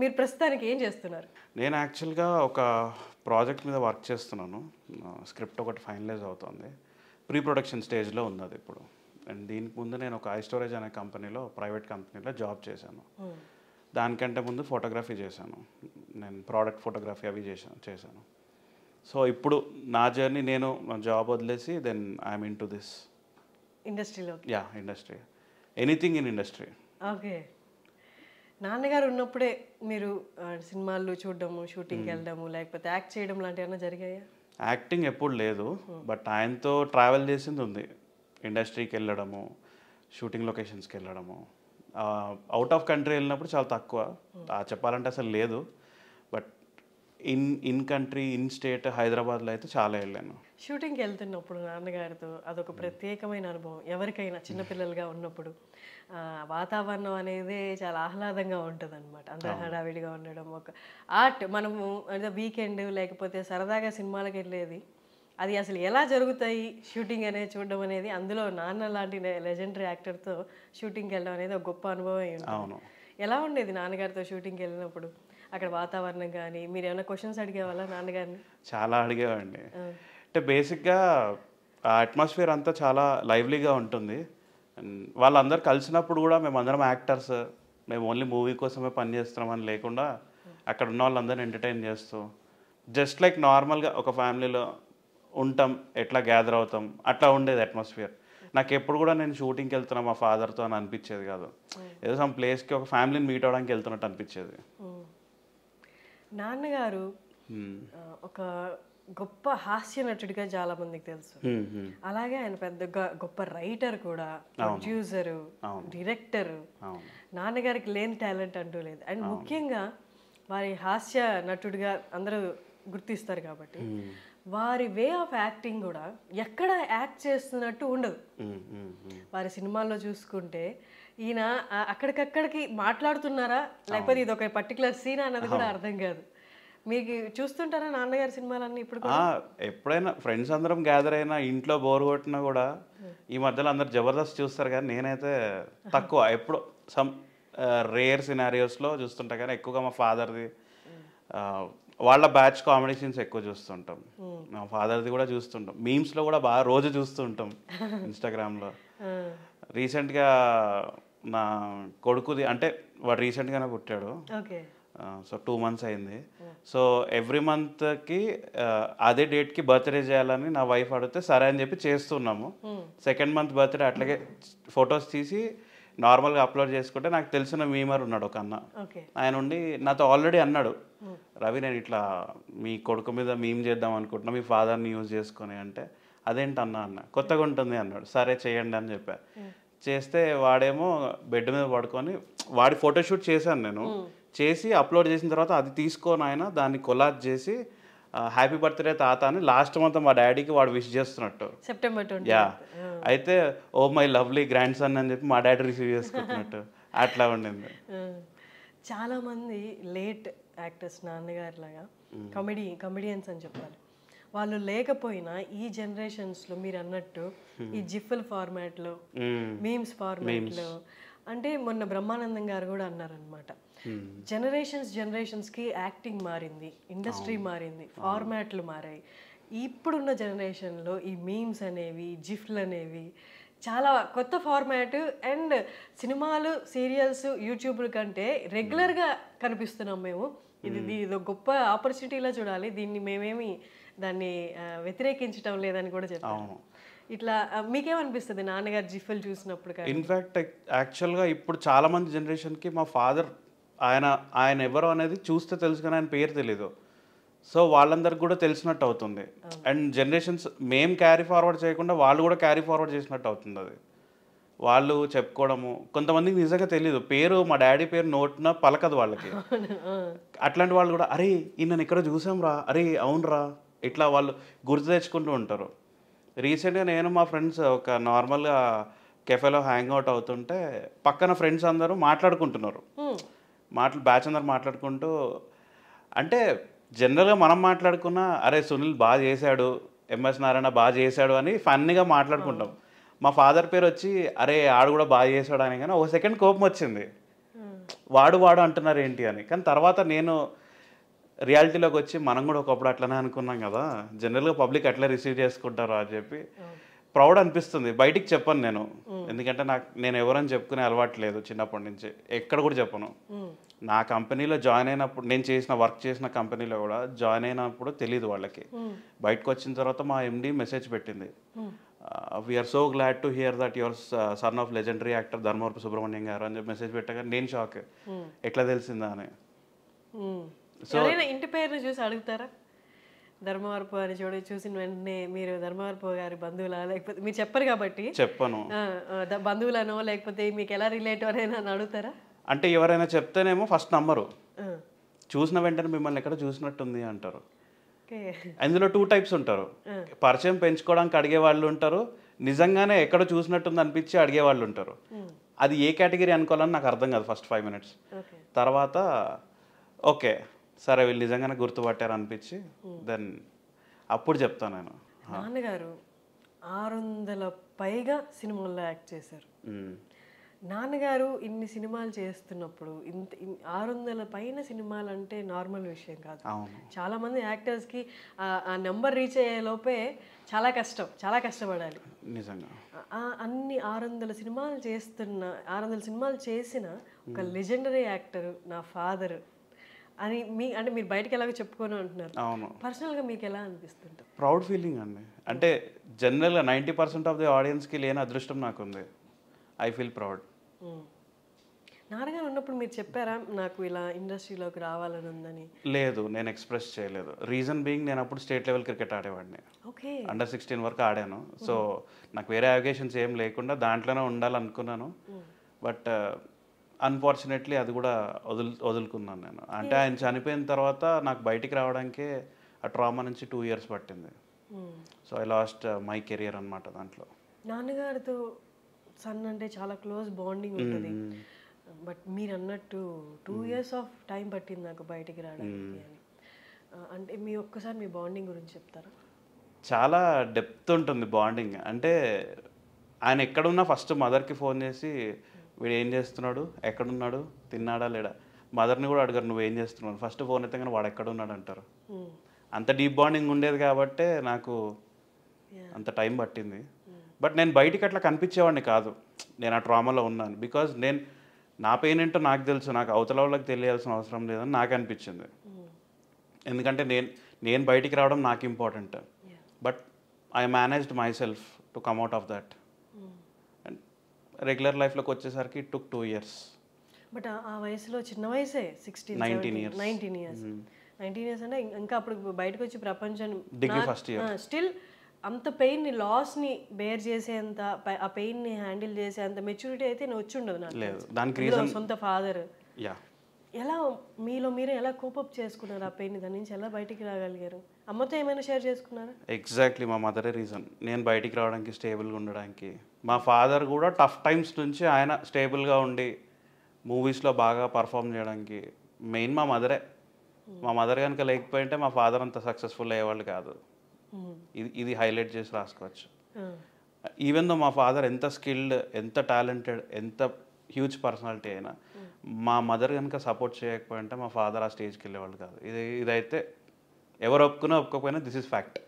మీరు ప్రస్తుతానికి ఏం చేస్తున్నారు? నేను యాక్చువల్గా ఒక ప్రాజెక్ట్ మీద వర్క్ చేస్తున్నాను. స్క్రిప్ట్ ఒకటి ఫైనలైజ్ అవుతుంది. ప్రీ ప్రొడక్షన్ స్టేజ్లో ఉంది అది ఇప్పుడు. అండ్ దీనికి ముందు నేను ఒక ఐస్టోరేజ్ అనే కంపెనీలో, ప్రైవేట్ కంపెనీలో జాబ్ చేశాను. దానికంటే ముందు ఫోటోగ్రఫీ చేశాను. నేను ప్రోడక్ట్ ఫోటోగ్రఫీ అవి చేశాను. సో ఇప్పుడు నా జర్నీ, నేను జాబ్ వదిలేసి then I'm into this ఇండస్ట్రీలో. Industry, anything in industry. Okay. నాన్నగారు ఉన్నప్పుడే మీరు సినిమాలు చూడడము, షూటింగ్కి వెళ్ళడము, లేకపోతే యాక్ట్ చేయడం లాంటివి ఏమైనా జరిగాయా? యాక్టింగ్ ఎప్పుడు లేదు, బట్ ఆయనతో ట్రావెల్ చేసింది ఉంది. ఇండస్ట్రీకి వెళ్ళడము, షూటింగ్ లొకేషన్స్కి వెళ్ళడము. అవుట్ ఆఫ్ కంట్రీ వెళ్ళినప్పుడు చాలా తక్కువ, చెప్పాలంటే అసలు లేదు. But in country, in state, హైదరాబాద్లో అయితే చాలా వెళ్ళాను. షూటింగ్కి వెళ్తున్నప్పుడు నాన్నగారితో అదొక ప్రత్యేకమైన అనుభవం. ఎవరికైనా చిన్నపిల్లలుగా ఉన్నప్పుడు వాతావరణం అనేది చాలా ఆహ్లాదంగా ఉంటుంది అనమాట. అందరూ హడావిడిగా ఉండడం, ఒక ఆర్ట్. మనము అంటే వీకెండ్ లేకపోతే సరదాగా సినిమాలకు వెళ్ళేది, అది అసలు ఎలా జరుగుతాయి షూటింగ్ అనేది చూడడం అనేది, అందులో నాన్న లాంటి లెజెండరీ యాక్టర్తో షూటింగ్కి వెళ్ళడం అనేది ఒక గొప్ప అనుభవం అయ్యింది. అవును. ఎలా ఉండేది నాన్నగారితో షూటింగ్కి వెళ్ళినప్పుడు? అక్కడ వాతావరణం కానీ, మీరు ఏమైనా క్వశ్చన్స్ అడిగేవాళ్ళ నాన్నగారిని? చాలా అడిగేవాడిని. అంటే బేసిక్గా ఆ అట్మాస్ఫియర్ అంతా చాలా లైవ్లీగా ఉంటుంది. వాళ్ళందరూ కలిసినప్పుడు కూడా మేమందరం యాక్టర్స్, మేము ఓన్లీ మూవీ కోసమే పనిచేస్తున్నామని లేకుండా అక్కడ ఉన్న వాళ్ళందరినీ ఎంటర్టైన్ చేస్తూ, జస్ట్ లైక్ నార్మల్గా ఒక ఫ్యామిలీలో ఉంటాం, ఎట్లా గ్యాదర్ అవుతాం, అట్లా ఉండేది అట్మాస్ఫియర్. నాకు ఎప్పుడు కూడా నేను షూటింగ్కి వెళ్తున్నా మా ఫాదర్తో అని అనిపించేది కాదు. ఏదో సమ్ ప్లేస్కి ఒక ఫ్యామిలీని మీట్ అవ్వడానికి వెళ్తున్నట్టు అనిపించేది. నాన్నగారు ఒక గొప్ప హాస్య నటుడిగా చాలా మందికి తెలుసు. అలాగే ఆయన పెద్ద గొప్ప రైటర్ కూడా, ప్రొడ్యూసరు, డైరెక్టరు. నాన్నగారికి లేని టాలెంట్ అంటూ లేదు. అండ్ ముఖ్యంగా వారి హాస్య నటుడిగా అందరూ గుర్తిస్తారు కాబట్టి వారి వే ఆఫ్ యాక్టింగ్ కూడా ఎక్కడ యాక్ట్ చేస్తున్నట్టు ఉండదు. వారి సినిమాల్లో చూసుకుంటే ఈయన అక్కడికక్కడికి మాట్లాడుతున్నారా, లేకపోతే ఇది ఒక పర్టికులర్ సీన్ అన్నది కూడా అర్థం కాదు. మీకు చూస్తుంటారా నాన్నగారి సినిమాలన్నీ ఇప్పుడు? ఎప్పుడైనా ఫ్రెండ్స్ అందరం గ్యాదర్ అయినా, ఇంట్లో బోర్ కొట్టినా కూడా ఈ మధ్యలో అందరు జబర్దస్త్ చూస్తారు, కానీ నేనైతే తక్కువ. ఎప్పుడు సమ్ రేర్ సినారియోస్లో చూస్తుంటా, కానీ ఎక్కువగా మా ఫాదర్ది, వాళ్ళ బ్యాచ్ కామెడీ సీన్స్ ఎక్కువ చూస్తుంటాం. మా ఫాదర్ది కూడా చూస్తుంటాం. మీమ్స్లో కూడా బాగా రోజు చూస్తుంటాం ఇన్స్టాగ్రామ్లో. రీసెంట్గా నా కొడుకుది, అంటే వాడు రీసెంట్గానే పుట్టాడు. సో 2 months అయింది. సో ఎవ్రీ మంత్కి అదే డేట్కి బర్త్డే చేయాలని నా వైఫ్ అడిగితే సరే అని చెప్పి చేస్తున్నాము. 2nd month బర్త్డే అట్లాగే ఫొటోస్ తీసి నార్మల్గా అప్లోడ్ చేసుకుంటే, నాకు తెలిసిన మీమర్ ఉన్నాడు ఒక అన్న, ఆయన ఉండి నాతో ఆల్రెడీ అన్నాడు, రవి నేను ఇట్లా మీ కొడుకు మీద మీమ్ చేద్దాం అనుకుంటున్నా, మీ ఫాదర్ని యూజ్ చేసుకొని. అంటే అదేంటన్నా అన్న, కొత్తగా ఉంటుంది అన్నాడు. సరే చేయండి అని చెప్పా. చేస్తే వాడేమో బెడ్ మీద పడుకొని, వాడి ఫోటోషూట్ చేశాను నేను, చేసి అప్లోడ్ చేసిన తర్వాత అది తీసుకొని ఆయన దాన్ని కొలాజ్ చేసి హ్యాపీ బర్త్డే తాత అని లాస్ట్ మంత్ మా డాడీకి వాడు విష్ చేస్తున్నట్టు, సెప్టెంబర్ 20. అయితే oh my lovely grandson అని చెప్పి మా డాడీ రిసీవ్ చేసుకుంటున్నట్టు అట్లా ఉండింది. చాలామంది లేట్ యాక్టర్స్ నాన్నగారు లాగా కమెడియన్స్ అని చెప్పాలి, వాళ్ళు లేకపోయినా ఈ జనరేషన్స్లో మీరు అన్నట్టు ఈ జిఫ్ఫల్ ఫార్మాట్లో, మీమ్స్ ఫార్మాట్లో, అంటే మొన్న బ్రహ్మానందం గారు కూడా అన్నారనమాట, జనరేషన్స్కి యాక్టింగ్ మారింది, ఇండస్ట్రీ మారింది, ఫార్మాట్లు మారాయి. ఇప్పుడున్న జనరేషన్లో ఈ మీమ్స్ అనేవి, జిఫ్లు అనేవి చాలా కొత్త ఫార్మాట్. అండ్ సినిమాలు, సీరియల్స్, యూట్యూబ్ల కంటే రెగ్యులర్గా కనిపిస్తున్నాం మేము. ఇది ఒక గొప్ప ఆపర్చునిటీలా చూడాలి, దీన్ని మేమేమి దాన్ని వ్యతిరేకించడం లేదని కూడా చెప్పాము. ఇట్లా మీకేమనిపిస్తుంది నాన్నగారు జిఫ్లు చూసినప్పుడు? ఇన్ఫ్యాక్ట్ యాక్చువల్గా ఇప్పుడు చాలామంది జనరేషన్కి మా ఫాదర్ ఆయన ఎవరో అనేది చూస్తే తెలుసు, కానీ ఆయన పేరు తెలీదు. సో వాళ్ళందరికి కూడా తెలిసినట్టు అవుతుంది. అండ్ జనరేషన్స్ మేము క్యారీ ఫార్వర్డ్ చేయకుండా వాళ్ళు కూడా క్యారీ ఫార్వర్డ్ చేసినట్టు అవుతుంది. అది వాళ్ళు చెప్పుకోవడము, కొంతమందికి నిజంగా తెలీదు, పేరు మా డాడీ పేరు నోట్న పలకదు వాళ్ళకి. అట్లాంటి వాళ్ళు కూడా అరే ఈయన ఇక్కడ చూసాం రా, అరే అవునరా, ఇట్లా వాళ్ళు గుర్తు తెచ్చుకుంటూ ఉంటారు. రీసెంట్గా నేను మా ఫ్రెండ్స్ ఒక నార్మల్గా కెఫేలో హ్యాంగ్ అవుట్ అవుతుంటే పక్కన ఫ్రెండ్స్ అందరూ మాట్లాడుకుంటున్నారు, బ్యాచ్ అందరు మాట్లాడుకుంటూ, అంటే జనరల్గా మనం మాట్లాడుకున్నా అరే సునీల్ బాగా చేశాడు, ఎంఎస్ నారాయణ బాగా చేశాడు అని ఫన్నీగా మాట్లాడుకుంటాం. మా ఫాదర్ పేరు వచ్చి అరే ఆడు కూడా బాగా చేశాడు అని, కానీ ఒక సెకండ్ కోపం వచ్చింది. వాడు వాడు అంటున్నారు ఏంటి అని. కానీ తర్వాత నేను రియాలిటీలోకి వచ్చి మనం కూడా ఒకప్పుడు అట్లనే అనుకున్నాం కదా, జనరల్గా పబ్లిక్ అట్లా రిసీవ్ చేసుకుంటారు అని చెప్పి ప్రౌడ్ అనిపిస్తుంది. బయటికి చెప్పను నేను, ఎందుకంటే నేను ఎవరని చెప్పుకునే అలవాటు లేదు చిన్నప్పటి నుంచి, ఎక్కడ కూడా చెప్పను. నా కంపెనీలో జాయిన్ అయినప్పుడు, నేను వర్క్ చేసిన కంపెనీలో కూడా జాయిన్ అయినప్పుడు తెలియదు వాళ్ళకి. బయటకు వచ్చిన తర్వాత మా ఎండి మెసేజ్ పెట్టింది, we are so glad to hear that your son of legendary actor Dharmavarapu Subrahmanyam garu అని చెప్పి మెసేజ్ పెట్టగా నేను షాక్, ఎట్లా తెలిసిందా అని. ఇంటి పేరుని చూసి అడుగుతారా? ధర్మవరపు అని చూసిన వెంటనే మీరు ధర్మవరపు గారి బంధువులా, లేకపోతే మీరు చెప్పరు కాబట్టి చెప్పను, బంధువులనో లేకపోతే మీకు ఎలా రిలేటివ్ అని అడుగుతారా? అంటే ఎవరైనా చెప్తేనేమో ఫస్ట్ నమ్మరు, చూసిన వెంటనే మిమ్మల్ని ఎక్కడ చూసినట్టుంది అంటారు. అందులో 2 టైప్స్ ఉంటారు, పరిచయం పెంచుకోవడానికి అడిగే వాళ్ళు ఉంటారు, నిజంగానే ఎక్కడ చూసినట్టుంది అనిపించి అడిగే వాళ్ళు ఉంటారు. అది ఏ కేటగిరీ అనుకోవాలని నాకు అర్థం కాదు ఫస్ట్ 5 minutes. తర్వాత ఓకే సరే వీళ్ళు నిజంగానే గుర్తుపట్టారు అనిపించి దెన్ అప్పుడు చెప్తాను నేను. నాన్నగారు 600 పైగా సినిమాల్లో యాక్ట్ చేశారు. నాన్నగారు ఇన్ని సినిమాలు చేస్తున్నప్పుడు 600 పైన సినిమాలు అంటే నార్మల్ విషయం కాదు. చాలా మంది యాక్టర్స్కి ఆ నెంబర్ రీచ్ అయ్యే లోపే చాలా కష్టం, చాలా కష్టపడాలి నిజంగా. అన్ని 600 సినిమాలు చేసిన ఒక లెజెండరీ యాక్టర్ నా ఫాదర్ అని అంటే మీరు బయటకు ఎలాగో చెప్పుకొని అంటున్నారు. అవును, పర్సనల్గా మీకు ఎలా అనిపిస్తుంటారు? ప్రౌడ్ ఫీలింగ్ అండి. అంటే జనరల్గా 90% ఆఫ్ ది ఆడియన్స్కి లేని అదృష్టం నాకుంది. I feel proud. నాన్నగారు ఉన్నప్పుడు మీరు చెప్పారా నాకు ఇలా ఇండస్ట్రీలోకి రావాలని ఉందని? లేదు, నేను ఎక్స్ప్రెస్ చేయలేదు. రీజన్ బీయింగ్ నేను అప్పుడు స్టేట్ లెవెల్ క్రికెట్ ఆడేవాడిని, అండర్ 16 వరకు ఆడాను. సో నాకు వేరే అవకేషన్స్ ఏం లేకుండా దాంట్లోనే ఉండాలనుకున్నాను. బట్ అన్ఫార్చునేట్లీ అది కూడా వదులుకున్నాను నేను. అంటే ఆయన చనిపోయిన తర్వాత నాకు బయటికి రావడానికే ఆ ట్రామా నుంచి 2 years పట్టింది. So I lost my career అనమాట దాంట్లో. నాన్నగారితో సన్ అంటే చాలా క్లోజ్ బాండింగ్ ఉంటుంది, బట్ మీరు అన్నట్టు 2 years ఆఫ్ టైం పట్టింది నాకు బయటికి రావడానికి అని. అంటే ఒక్కసారి మీ బాండింగ్ గురించి చెప్తారా? చాలా డెప్త్ ఉంటుంది బాండింగ్. అంటే ఆయన ఎక్కడున్నా ఫస్ట్ మదర్కి ఫోన్ చేసి వీడు ఏం చేస్తున్నాడు, ఎక్కడున్నాడు, తిన్నాడా లేడా, మదర్ని కూడా అడగరు నువ్వేం చేస్తున్నాడు, ఫస్ట్ ఫోన్ అయితే కానీ వాడు ఎక్కడున్నాడు అంటారు. అంత డీప్ బాండింగ్ ఉండేది కాబట్టే నాకు అంత టైం పట్టింది. బట్ నేను బయటికి అట్లా కనిపించేవాడిని కాదు, నేను ఆ ట్రామాలో ఉన్నాను. బికాజ్ నా పెయిన్ ఏంటో నాకు తెలుసు, నాకు అవతల వాళ్ళకి తెలియాల్సిన అవసరం లేదని నాకు అనిపించింది. ఎందుకంటే నేను బయటికి రావడం నాకు important. But I managed my self to come out of that. And regular లైఫ్లోకి వచ్చేసరికి ఇట్ టుక్ 2 years. బట్ ఆ వయసులో చిన్న వయసే 19 years. 19 years అంటే ఇంకా అప్పుడు బయటకు వచ్చి ప్రపంచం డిగ్రీ ఫస్ట్ ఇయర్ స్టిల్ అంత పెయిన్ని లాస్ని బేర్ చేసేంత, ఆ పెయిన్ని హ్యాండిల్ చేసేంత మెచ్యూరిటీ అయితే నేను వచ్చి ఉండదు నాకు. లేదు, దానికి రీజన్ సొంత ఫాదర్. యా, ఎలా మీరే ఎలా కోపప్ చేసుకున్నారు ఆ పెయిన్, దాని నుంచి ఎలా బయటికి రాగలిగారు? అమ్మతో ఏమైనా షేర్ చేసుకున్నారా? ఎగ్జాక్ట్లీ, మా మదరే రీజన్ నేను బయటికి రావడానికి, స్టేబుల్గా ఉండడానికి. మా ఫాదర్ కూడా టఫ్ టైమ్స్ నుంచి ఆయన స్టేబుల్గా ఉండి మూవీస్లో బాగా పర్ఫామ్ చేయడానికి మెయిన్ మా మదరే. మా మదర్ కనుక లేకపోయింటే మా ఫాదర్ అంత సక్సెస్ఫుల్ అయ్యేవాళ్ళు కాదు. ఇది హైలైట్ చేసి రాసుకోవచ్చు. ఈవెన్ దో మా ఫాదర్ ఎంత స్కిల్డ్, ఎంత టాలెంటెడ్, ఎంత హ్యూజ్ పర్సనాలిటీ అయినా మా మదర్ కనుక సపోర్ట్ చేయకపోయింటే మా ఫాదర్ ఆ స్టేజ్కి వెళ్ళేవాళ్ళు కాదు. ఇదైతే ఎవరు ఒప్పుకున్నా ఒప్పుకోకపోయినా దిస్ ఇస్ ఫ్యాక్ట్.